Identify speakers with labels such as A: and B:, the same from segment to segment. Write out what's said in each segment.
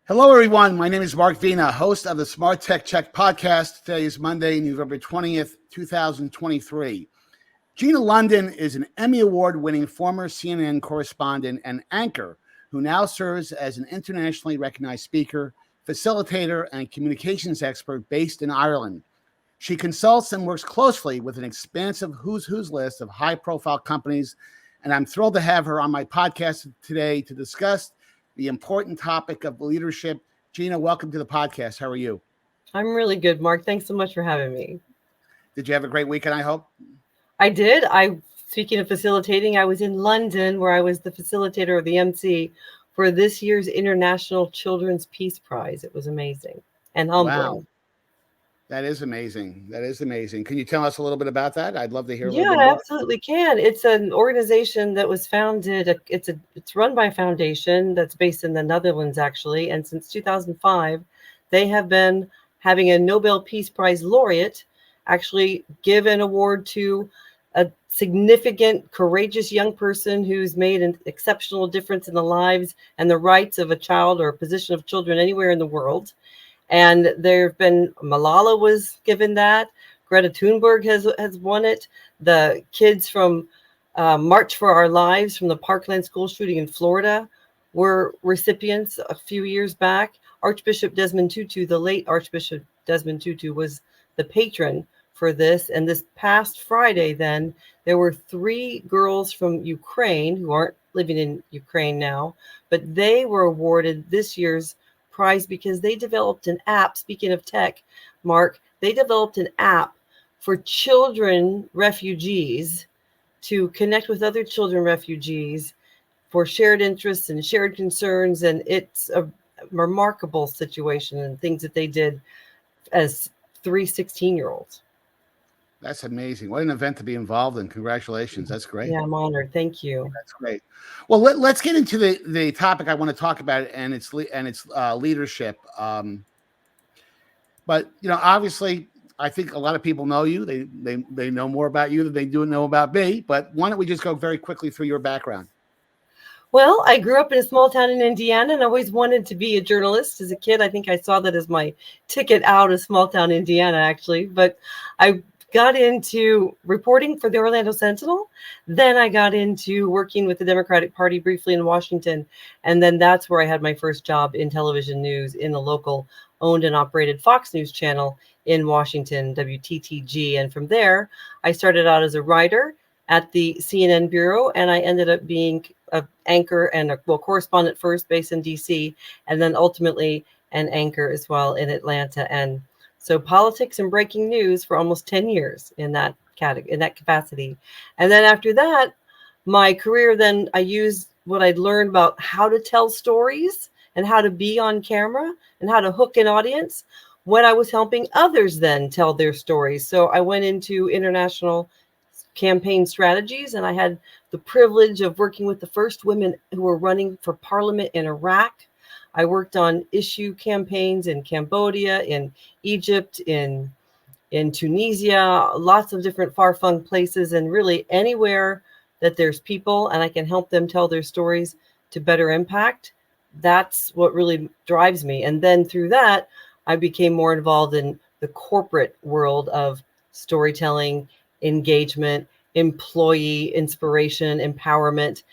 A: Hello, everyone. My name is Mark Gina, host of the SmartTechCheck podcast. Today is Monday, November 20th, 2023. Gina London is an Emmy Award-winning former CNN correspondent and anchor who now serves as an internationally recognized speaker, facilitator, and communications expert based in Ireland. She consults and works closely with an expansive who's list of high-profile companies, and I'm thrilled to have her on my podcast today to discuss the important topic of leadership. Gina, welcome to the podcast. How are you?
B: I'm really good, Mark. Thanks so much for having me.
A: Did you have a great weekend, I hope?
B: I did. Speaking of facilitating, I was in London where I was the facilitator of the MC for this year's International Children's Peace Prize. It was amazing and humbling.
A: Wow. That is amazing. That is amazing. Can you tell us a little bit about that? I'd love to hear a little
B: Yeah,
A: bit
B: I
A: more.
B: absolutely can. It's an organization that was founded. It's run by a foundation that's based in the Netherlands, actually. And since 2005, they have been having a Nobel Peace Prize laureate actually give an award to a significant, courageous young person who's made an exceptional difference in the lives and the rights of a child or a position of children anywhere in the world. And there have been, Malala was given that. Greta Thunberg has won it. The kids from March for Our Lives from the Parkland school shooting in Florida were recipients a few years back. Archbishop Desmond Tutu, the late Archbishop Desmond Tutu, was the patron for this. And this past Friday, then, there were 3 girls from Ukraine who aren't living in Ukraine now, but they were awarded this year's prize because they developed an app. Speaking of tech, Mark, they developed an app for children refugees to connect with other children refugees for shared interests and shared concerns. And it's a remarkable situation and things that they did as 3 16-year-olds.
A: That's amazing. What an event to be involved in. Congratulations. That's great.
B: Yeah, I'm honored. Thank you.
A: That's great. Well, let's get into the topic I want to talk about, and it's leadership. But obviously, I think a lot of people know you. They know more about you than they do know about me. But why don't we just go very quickly through your background?
B: Well, I grew up in a small town in Indiana and always wanted to be a journalist as a kid. I think I saw that as my ticket out of small town Indiana, actually. But I got into reporting for the Orlando Sentinel. Then I got into working with the Democratic Party briefly in Washington. And then that's where I had my first job in television news in the local owned and operated Fox News channel in Washington, WTTG. And from there, I started out as a writer at the CNN Bureau, and I ended up being an anchor and a correspondent first based in DC, and then ultimately an anchor as well in Atlanta. And so politics and breaking news for almost 10 years in that capacity. And then after that, my career, then I used what I'd learned about how to tell stories and how to be on camera and how to hook an audience when I was helping others then tell their stories. So I went into international campaign strategies, and I had the privilege of working with the first women who were running for parliament in Iraq. I worked on issue campaigns in Cambodia, in Egypt, in Tunisia, lots of different far-flung places, and really anywhere that there's people and I can help them tell their stories to better impact. That's what really drives me. And then through that, I became more involved in the corporate world of storytelling, engagement, employee inspiration, empowerment,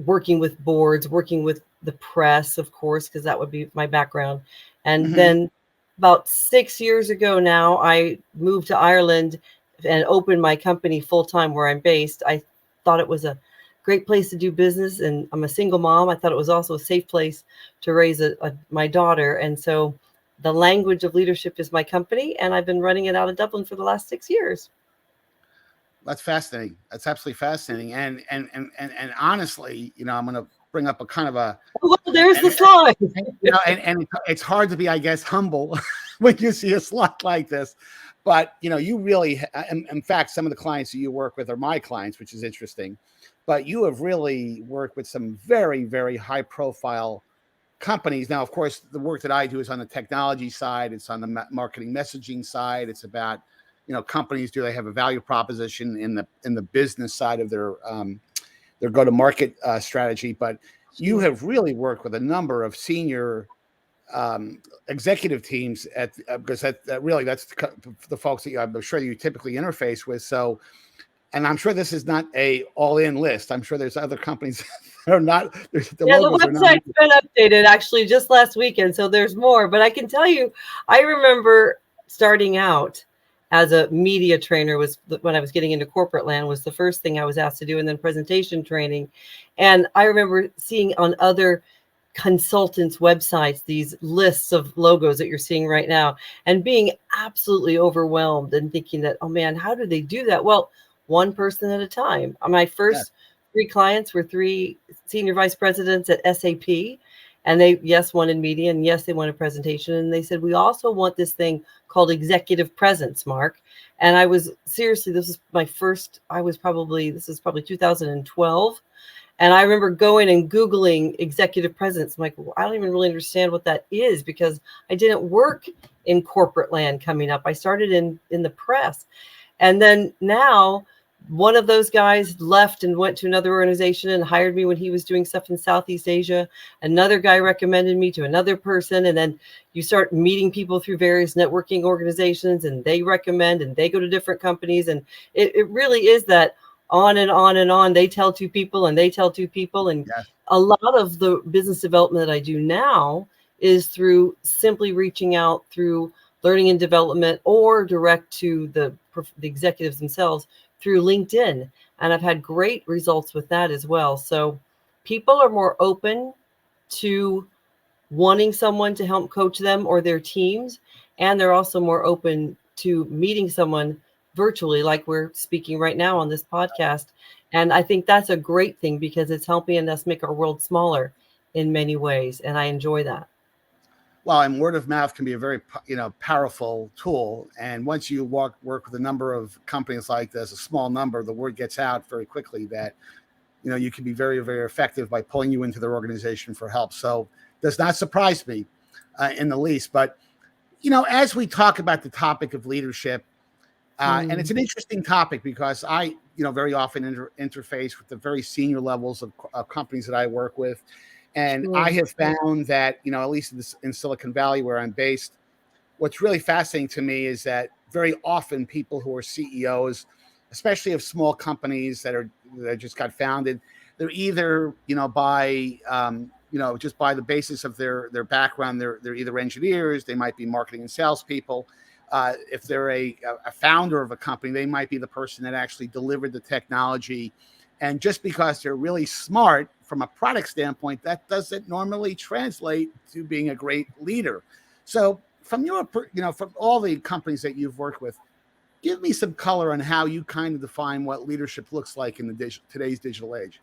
B: working with boards, working with the press, of course, because that would be my background. And then about 6 years ago now, I moved to Ireland and opened my company full time where I'm based. I thought it was a great place to do business, and I'm a single mom. I thought it was also a safe place to raise my daughter. And so the language of leadership is my company, and I've been running it out of Dublin for the last 6 years.
A: That's fascinating. That's absolutely fascinating. And honestly, I'm going to bring up a kind of a.
B: Well, there's the slide.
A: And it's hard to be, I guess, humble when you see a slide like this. But you really, in fact, some of the clients that you work with are my clients, which is interesting. But you have really worked with some very, very high-profile companies. Now, of course, the work that I do is on the technology side. It's on the marketing messaging side. It's about companies, do they have a value proposition in the business side of their go-to-market strategy? But you have really worked with a number of senior executive teams at because that really that's the folks that I'm sure you typically interface with. So, and I'm sure this is not a all-in list. I'm sure there's other companies that are not. The
B: Yeah, the
A: logos are not.
B: website's been updated actually just last weekend, so there's more. But I can tell you, I remember starting out as a media trainer when I was getting into corporate land was the first thing I was asked to do, and then presentation training. And I remember seeing on other consultants' websites these lists of logos that you're seeing right now, and being absolutely overwhelmed and thinking that, oh man, how do they do that? Well, one person at a time. My first 3 clients were 3 senior vice presidents at SAP, and they, yes, wanted media, and yes, they wanted presentation. And they said, we also want this thing called executive presence, Mark. And I was seriously, this is probably 2012. And I remember going and Googling executive presence. I'm like, well, I don't even really understand what that is because I didn't work in corporate land coming up. I started in the press. And then now one of those guys left and went to another organization and hired me when he was doing stuff in Southeast Asia. Another guy recommended me to another person. And then you start meeting people through various networking organizations, and they recommend and they go to different companies. And it really is that on and on and on. They tell 2 people and they tell 2 people. And a lot of the business development that I do now is through simply reaching out through learning and development or direct to the executives themselves through LinkedIn. And I've had great results with that as well. So people are more open to wanting someone to help coach them or their teams. And they're also more open to meeting someone virtually, like we're speaking right now on this podcast. And I think that's a great thing because it's helping us make our world smaller in many ways. And I enjoy that.
A: Well, and word of mouth can be a very, powerful tool. And once you work with a number of companies like this, a small number, the word gets out very quickly that, you can be very, very effective by pulling you into their organization for help. So does not surprise me in the least. But, as we talk about the topic of leadership, and it's an interesting topic because I, very often interface with the very senior levels of companies that I work with. And I have found that, at least in Silicon Valley where I'm based, what's really fascinating to me is that very often people who are CEOs, especially of small companies that just got founded, they're either, just by the basis of their background, they're either engineers, they might be marketing and salespeople. If they're a founder of a company, they might be the person that actually delivered the technology. And just because they're really smart from a product standpoint, that doesn't normally translate to being a great leader. So from from all the companies that you've worked with, give me some color on how you kind of define what leadership looks like in today's digital age.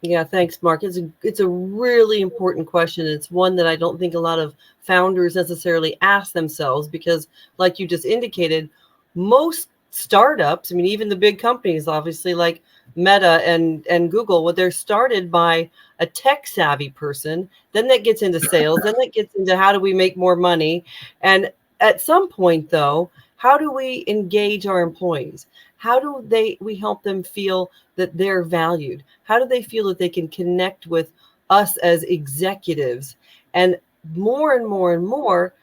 B: Yeah, thanks, Mark. It's a really important question. It's one that I don't think a lot of founders necessarily ask themselves because, like you just indicated, most startups, I mean, even the big companies, obviously, like Meta and Google, well, they're started by a tech savvy person. Then that gets into sales. Then that gets into how do we make more money. And at some point, though, how do we engage our employees? How do we help them feel that they're valued? How do they feel that they can connect with us as executives? And more and more and more,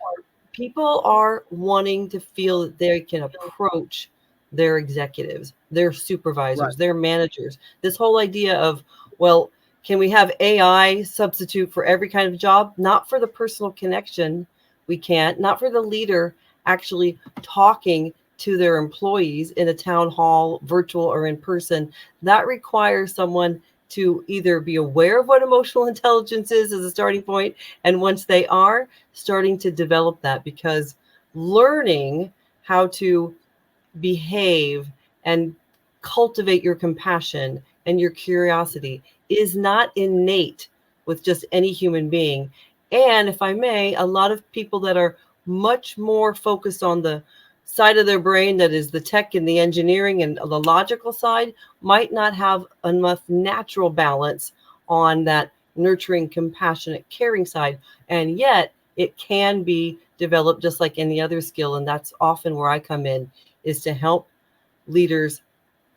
B: people are wanting to feel that they can approach their executives, their supervisors, their managers. This whole idea of, well, can we have AI substitute for every kind of job? Not for the personal connection. We can't. Not for the leader actually talking to their employees in a town hall, virtual or in person. That requires someone to either be aware of what emotional intelligence is as a starting point, and once they are, starting to develop that, because learning how to behave and cultivate your compassion and your curiosity is not innate with just any human being. And if I may, a lot of people that are much more focused on the side of their brain that is the tech and the engineering and the logical side might not have enough natural balance on that nurturing, compassionate, caring side. And yet it can be developed just like any other skill. And that's often where I come in, is to help leaders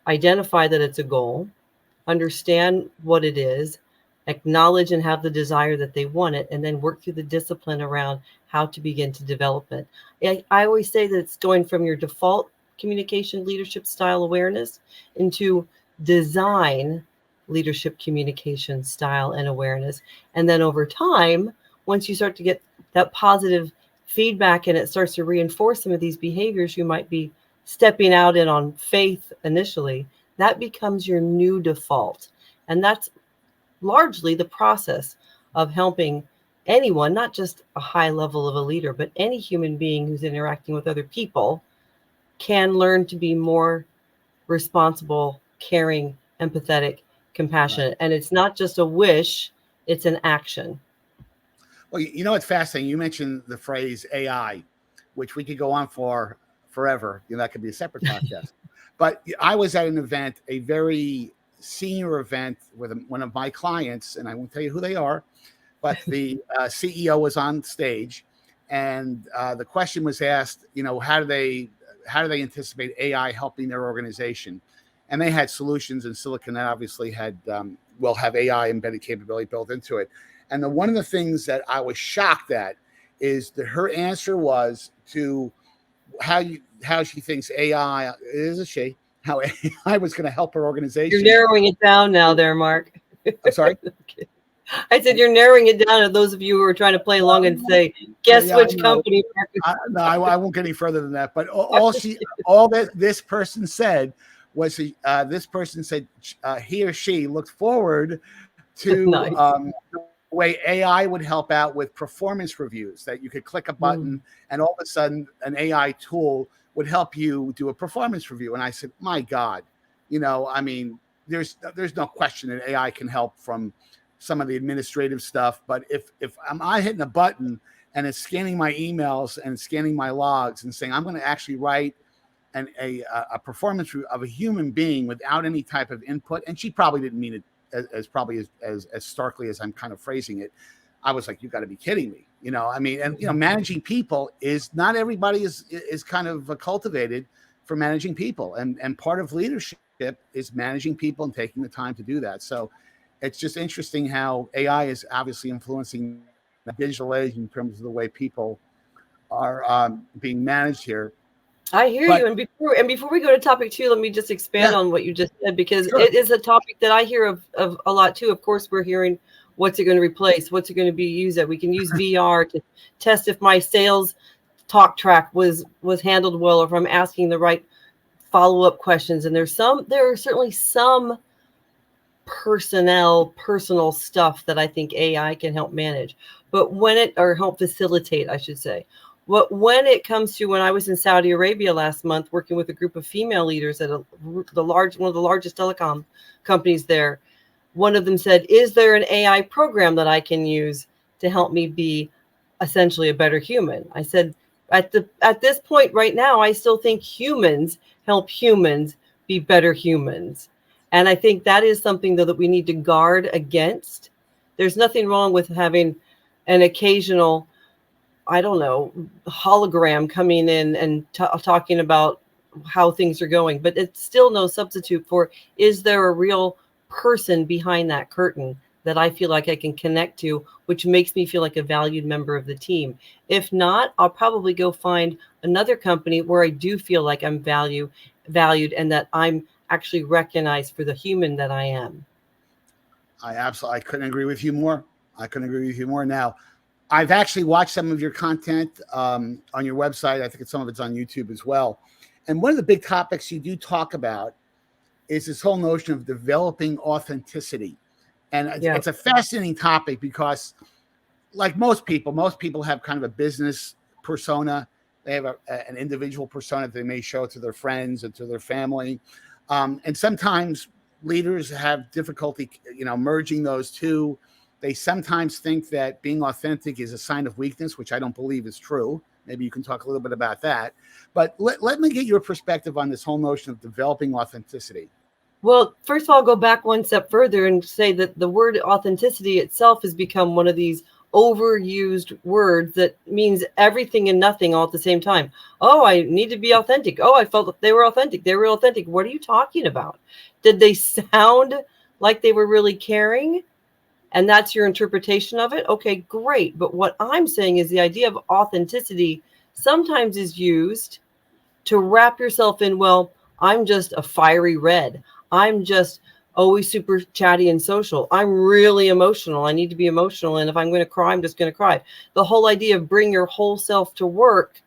B: identify that it's a goal, understand what it is, acknowledge and have the desire that they want it, and then work through the discipline around how to begin to develop it. I always say that it's going from your default communication leadership style awareness into design leadership communication style and awareness. And then over time, once you start to get that positive feedback and it starts to reinforce some of these behaviors you might be stepping out in on faith initially, that becomes your new default. And that's largely the process of helping anyone, not just a high level of a leader, but any human being who's interacting with other people can learn to be more responsible, caring, empathetic, compassionate.
A: Right.
B: And it's not just a wish, it's an action.
A: Well, you know what's fascinating? You mentioned the phrase AI, which we could go on for forever. That could be a separate podcast. But I was at an event, a very senior event with one of my clients, and I won't tell you who they are, but the CEO was on stage, and the question was asked, how do they anticipate AI helping their organization? And they had solutions in Silicon that obviously had will have AI embedded capability built into it. And one of the things that I was shocked at is that her answer was to how she thinks AI, it is a she, how AI was going to help her organization.
B: You're narrowing it down now there, Mark.
A: I'm sorry?
B: Okay. I said you're narrowing it down to those of you who are trying to play along and say, guess which company.
A: No, I won't get any further than that. But all that this person said was this person said he or she looked forward to
B: Nice.
A: the way AI would help out with performance reviews, that you could click a button and all of a sudden an AI tool would help you do a performance review. And I said, my God, there's no question that AI can help from some of the administrative stuff. But if I'm hitting a button and it's scanning my emails and scanning my logs and saying, I'm going to actually write a performance review of a human being without any type of input. And she probably didn't mean it as starkly as I'm kind of phrasing it. I was like, you got to be kidding me. Managing people is not everybody is kind of cultivated for managing people. And part of leadership is managing people and taking the time to do that. So it's just interesting how AI is obviously influencing the digital age in terms of the way people are being managed here.
B: I hear you. And before we go to topic 2, let me just expand on what you just said, because it is a topic that I hear of a lot too. Of course, we're hearing what's it going to replace, what's it going to be used at. We can use VR to test if my sales talk track was handled well, or if I'm asking the right follow-up questions. And there are certainly some personal stuff that I think AI can help manage, but or help facilitate, I should say. When it comes to, when I was in Saudi Arabia last month working with a group of female leaders at one of the largest telecom companies there, one of them said, is there an AI program that I can use to help me be essentially a better human? I said, at this point right now, I still think humans help humans be better humans. And I think that is something, though, that we need to guard against. There's nothing wrong with having an occasional, I don't know, hologram coming in and talking about how things are going, but it's still no substitute for, is there a real person behind that curtain that I feel like I can connect to, which makes me feel like a valued member of the team? If not, I'll probably go find another company where I do feel like I'm valued and that I'm actually recognized for the human that I am.
A: I couldn't agree with you more. Now, I've actually watched some of your content on your website. I think some of it's on YouTube as well. And one of the big topics you do talk about is this whole notion of developing authenticity. And it's a fascinating topic because, like most people have kind of a business persona. They have an individual persona that they may show to their friends and to their family. And sometimes leaders have difficulty, merging those two. They sometimes think that being authentic is a sign of weakness, which I don't believe is true. Maybe you can talk a little bit about that. But let me get your perspective on this whole notion of developing authenticity.
B: Well, first of all, I'll go back one step further and say that the word authenticity itself has become one of these overused words that means everything and nothing all at the same time. Oh, I need to be authentic. Oh, I felt that they were authentic. They were authentic. What are you talking about? Did they sound like they were really caring? and that's your interpretation of it, okay, great. But what I'm saying is the idea of authenticity sometimes is used to wrap yourself in, well, I'm just a fiery red. I'm just always super chatty and social. I'm really emotional. I need to be emotional. And if I'm going to cry, I'm just going to cry. The whole idea of bring your whole self to work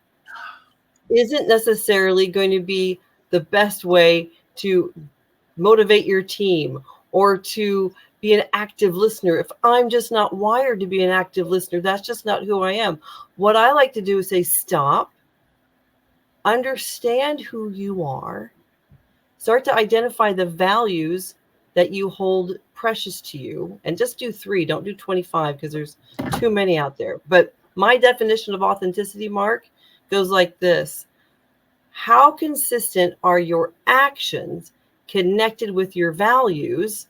B: isn't necessarily going to be the best way to motivate your team or to be an active listener. If I'm just not wired to be an active listener, that's just not who I am. What I like to do is say, stop, understand who you are, start to identify the values that you hold precious to you, and just do 3, don't do 25 because there's too many out there. But my definition of authenticity, Mark, goes like this. How consistent are your actions connected with your values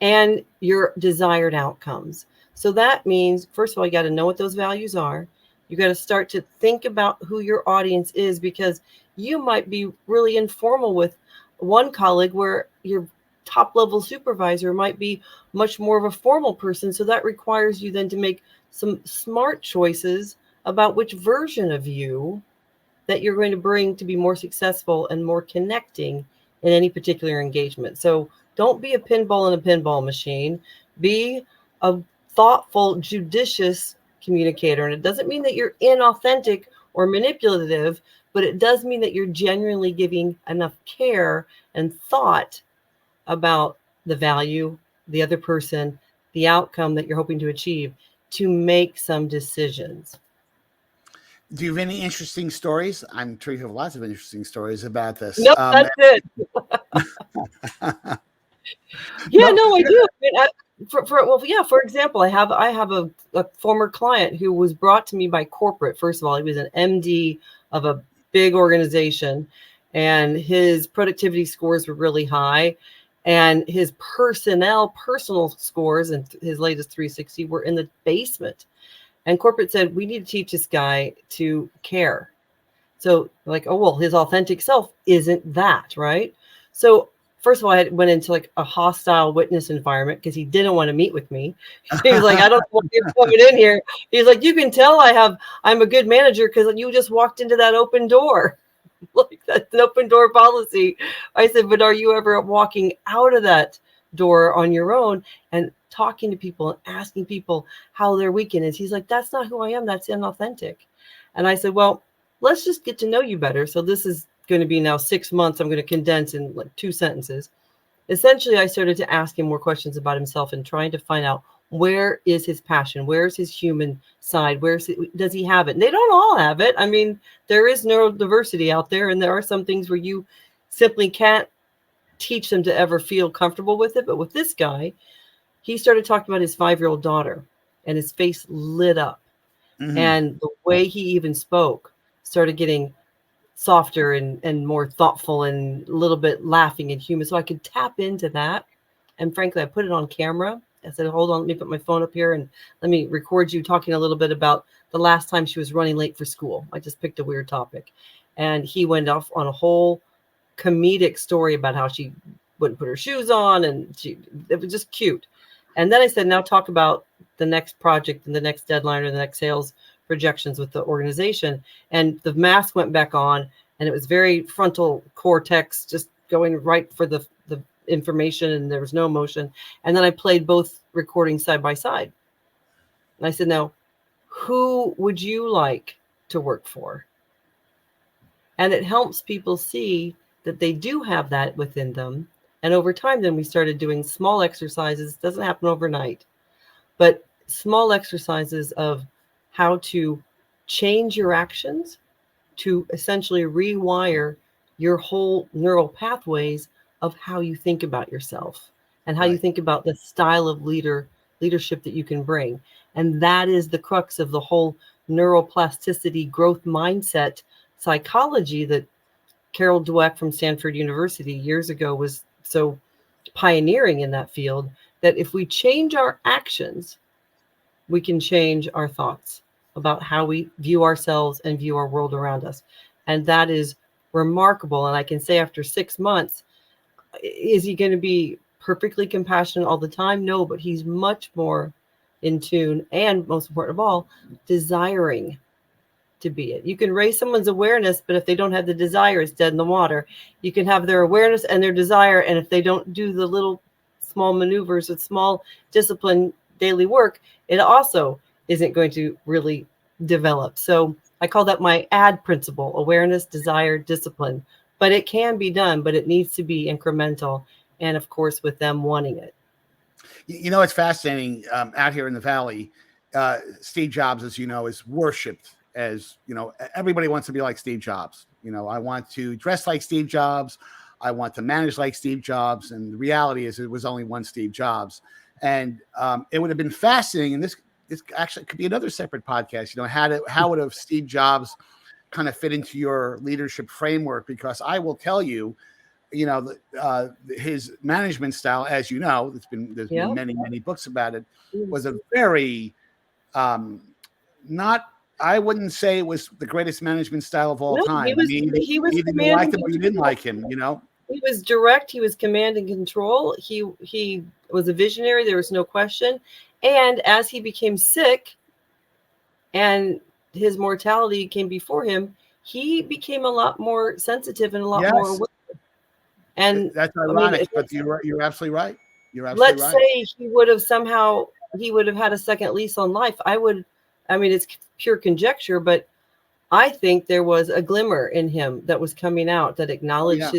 B: and your desired outcomes? So that means, first of all, you got to know what those values are. You got to start to think about who your audience is, because you might be really informal with one colleague where your top level supervisor might be much more of a formal person. So that requires you then to make some smart choices about which version of you that you're going to bring to be more successful and more connecting in any particular engagement. So don't be a pinball in a pinball machine. Be a thoughtful, judicious communicator. And it doesn't mean that you're inauthentic or manipulative, but it does mean that you're genuinely giving enough care and thought about the value, the other person, the outcome that you're hoping to achieve to make some decisions.
A: Do you have any interesting stories? I'm sure you have lots of interesting stories about this.
B: Nope, that's it. Yeah, no, I do. I mean, for example, I have a former client who was brought to me by corporate. First of all, he was an MD of a big organization, and his productivity scores were really high, and his personal scores and his latest 360 were in the basement. And corporate said, we need to teach this guy to care. So like, oh, well, his authentic self isn't that, right? So first of all, I went into like a hostile witness environment because he didn't want to meet with me. He was like, I don't know what you're coming in here. He's like, you can tell I'm a good manager because you just walked into that open door. Like, that's an open door policy. I said, but are you ever walking out of that door on your own and talking to people and asking people how their weekend is? He's like, that's not who I am. That's inauthentic. And I said, well, let's just get to know you better. So this is going to be now 6 months. I'm going to condense in like 2 sentences. Essentially, I started to ask him more questions about himself and trying to find out, where is his passion? Where's his human side? Does he have it? And they don't all have it. I mean, there is neurodiversity out there, and there are some things where you simply can't teach them to ever feel comfortable with it. But with this guy, he started talking about his 5-year-old daughter, and his face lit up. Mm-hmm. And the way he even spoke started getting softer and more thoughtful and a little bit laughing and human. So I could tap into that. And frankly, I put it on camera. I said, hold on, let me put my phone up here and let me record you talking a little bit about the last time she was running late for school. I just picked a weird topic. And he went off on a whole comedic story about how she wouldn't put her shoes on, and it was just cute. And then I said, now talk about the next project and the next deadline or the next sales projections with the organization. And the mask went back on, and it was very frontal cortex, just going right for the information, and there was no emotion. And then I played both recordings side by side. And I said, now, who would you like to work for? And it helps people see that they do have that within them. And over time, then we started doing small exercises. It doesn't happen overnight, but small exercises of how to change your actions to essentially rewire your whole neural pathways of how you think about yourself and how you think about the style of leadership that you can bring. And that is the crux of the whole neuroplasticity growth mindset psychology that Carol Dweck from Stanford University years ago was so pioneering in that field, that if we change our actions, we can change our thoughts about how we view ourselves and view our world around us. And that is remarkable. And I can say after 6 months, is he going to be perfectly compassionate all the time? No, but he's much more in tune, and most important of all, desiring to be it. You can raise someone's awareness, but if they don't have the desire, it's dead in the water. You can have their awareness and their desire, and if they don't do the little small maneuvers with small discipline daily work, it also isn't going to really develop. So I call that my ADD principle: awareness, desire, discipline. But it can be done, but it needs to be incremental, and of course with them wanting it.
A: You know, it's fascinating out here in the Valley. Steve Jobs, as you know, is worshipped as, you know, everybody wants to be like Steve Jobs. You know, I want to dress like Steve Jobs. I want to manage like Steve Jobs. And the reality is it was only one Steve Jobs. And it would have been fascinating. And this actually could be another separate podcast. You know, how would have Steve Jobs kind of fit into your leadership framework? Because I will tell you, you know, his management style, as you know, there's been many books about it, was a very not, I wouldn't say it was the greatest management style of all time.
B: He was
A: either you liked him or you didn't like him, you know.
B: He was direct. He was command and control. He was a visionary. There was no question. And as he became sick, and his mortality came before him, he became a lot more sensitive and a lot more aware. And
A: that's ironic, but you're absolutely right. You're absolutely right.
B: Let's say he would have had a second lease on life. It's pure conjecture, but I think there was a glimmer in him that was coming out that acknowledged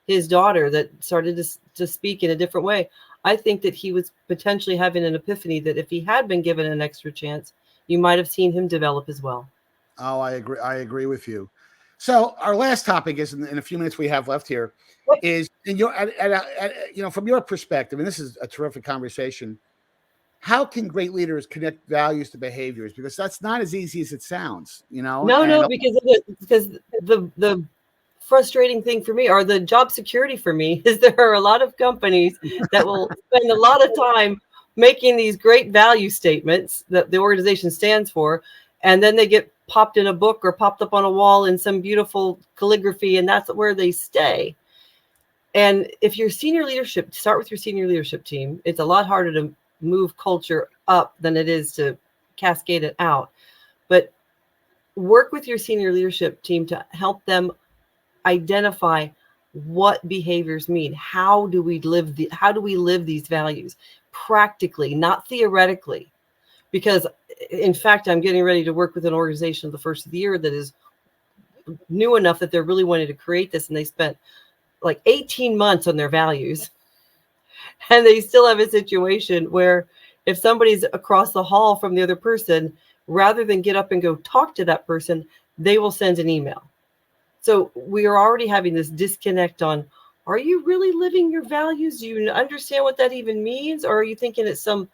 B: his daughter, that started to speak in a different way. I think that he was potentially having an epiphany that if he had been given an extra chance, you might have seen him develop as well.
A: Oh, I agree. I agree with you. So our last topic is, in a few minutes we have left here, is from your perspective, and this is a terrific conversation. How can great leaders connect values to behaviors? Because that's not as easy as it sounds, you know.
B: No, because the frustrating thing for me, or the job security for me, is there are a lot of companies that will spend a lot of time making these great value statements that the organization stands for, and then they get popped in a book or popped up on a wall in some beautiful calligraphy, and that's where they stay. And if your senior leadership, start with your senior leadership team. It's a lot harder to move culture up than it is to cascade it out. But work with your senior leadership team to help them identify what behaviors mean. How do we live these values practically, not theoretically? Because in fact, I'm getting ready to work with an organization the first of the year that is new enough that they're really wanting to create this, and they spent like 18 months on their values, and they still have a situation where if somebody's across the hall from the other person, rather than get up and go talk to that person, they will send an email. So we are already having this disconnect on, are you really living your values? Do you understand what that even means? Or are you thinking it's some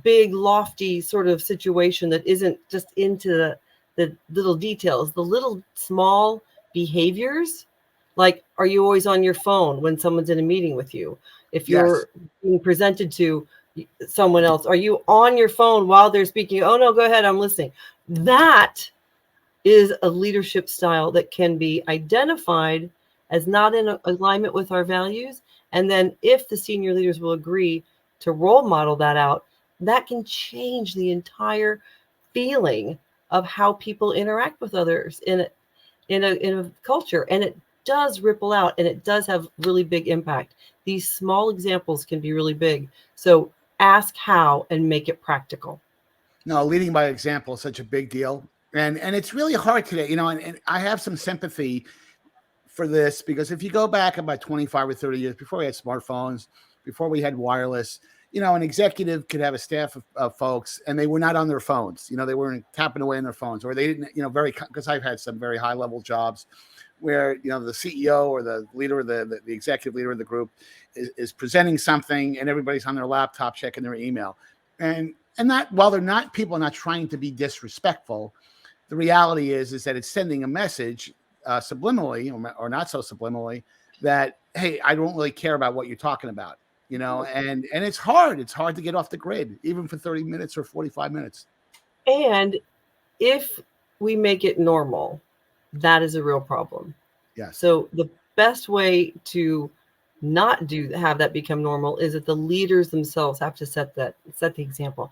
B: big, lofty sort of situation that isn't just into the little details, the little small behaviors? Like, are you always on your phone when someone's in a meeting with you? If you're being presented to someone else, are you on your phone while they're speaking? Oh, no, go ahead, I'm listening. That is a leadership style that can be identified as not in alignment with our values. And then if the senior leaders will agree to role model that out, that can change the entire feeling of how people interact with others in a culture. And it does ripple out, and it does have really big impact. These small examples can be really big. So ask how and make it practical.
A: No, leading by example is such a big deal. And it's really hard today, you know, and I have some sympathy for this, because if you go back about 25 or 30 years before we had smartphones, before we had wireless, you know, an executive could have a staff of folks, and they were not on their phones. You know, they weren't tapping away on their phones, or they didn't, you know, because I've had some very high level jobs where, you know, the CEO or the leader, the executive leader of the group is presenting something, and everybody's on their laptop checking their email. And that, while people are not trying to be disrespectful, the reality is that it's sending a message subliminally or not so subliminally that, hey, I don't really care about what you're talking about, you know, and it's hard. It's hard to get off the grid, even for 30 minutes or 45 minutes.
B: And if we make it normal, that is a real problem.
A: Yes.
B: So the best way to not have that become normal is that the leaders themselves have to set the example.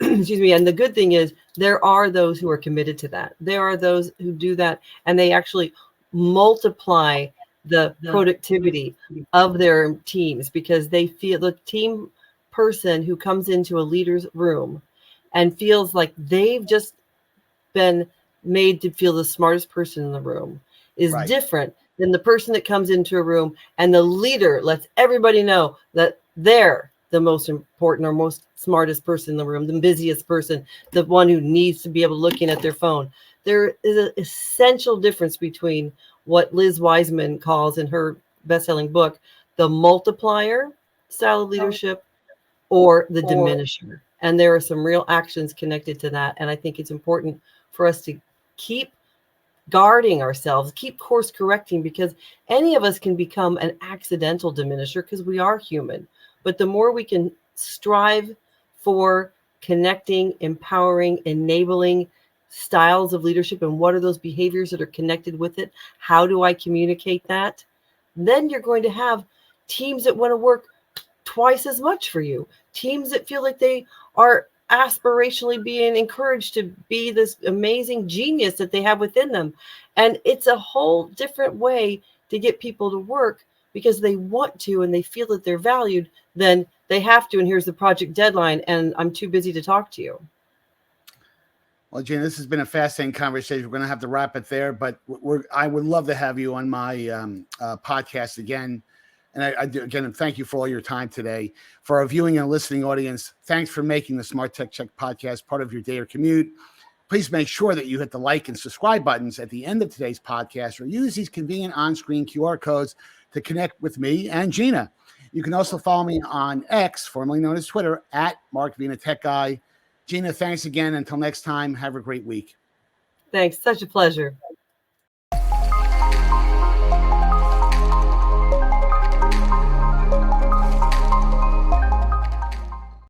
B: excuse me. And the good thing is there are those who are committed to that. There are those who do that, and they actually multiply the productivity of their teams because they feel the team person who comes into a leader's room and feels like they've just been made to feel the smartest person in the room is different than the person that comes into a room and the leader lets everybody know that they're the most important or most smartest person in the room, the busiest person, the one who needs to be able to looking at their phone. There is an essential difference between what Liz Wiseman calls in her best-selling book, the multiplier style of leadership or the diminisher. And there are some real actions connected to that. And I think it's important for us to keep guarding ourselves, keep course correcting, because any of us can become an accidental diminisher because we are human. But the more we can strive for connecting, empowering, enabling styles of leadership, and what are those behaviors that are connected with it? How do I communicate that? Then you're going to have teams that want to work twice as much for you, teams that feel like they are aspirationally being encouraged to be this amazing genius that they have within them. And it's a whole different way to get people to work because they want to and they feel that they're valued, then they have to. And here's the project deadline, and I'm too busy to talk to you.
A: Well, Gina, this has been a fascinating conversation. We're going to have to wrap it there, but I would love to have you on my podcast again. And I do, again, thank you for all your time today. For our viewing and listening audience, thanks for making the Smart Tech Check podcast part of your day or commute. Please make sure that you hit the like and subscribe buttons at the end of today's podcast or use these convenient on-screen QR codes to connect with me and Gina. You can also follow me on X, formerly known as Twitter, at Mark Vina Tech Guy. Gina, thanks again. Until next time, have a great week.
B: Thanks. Such a pleasure.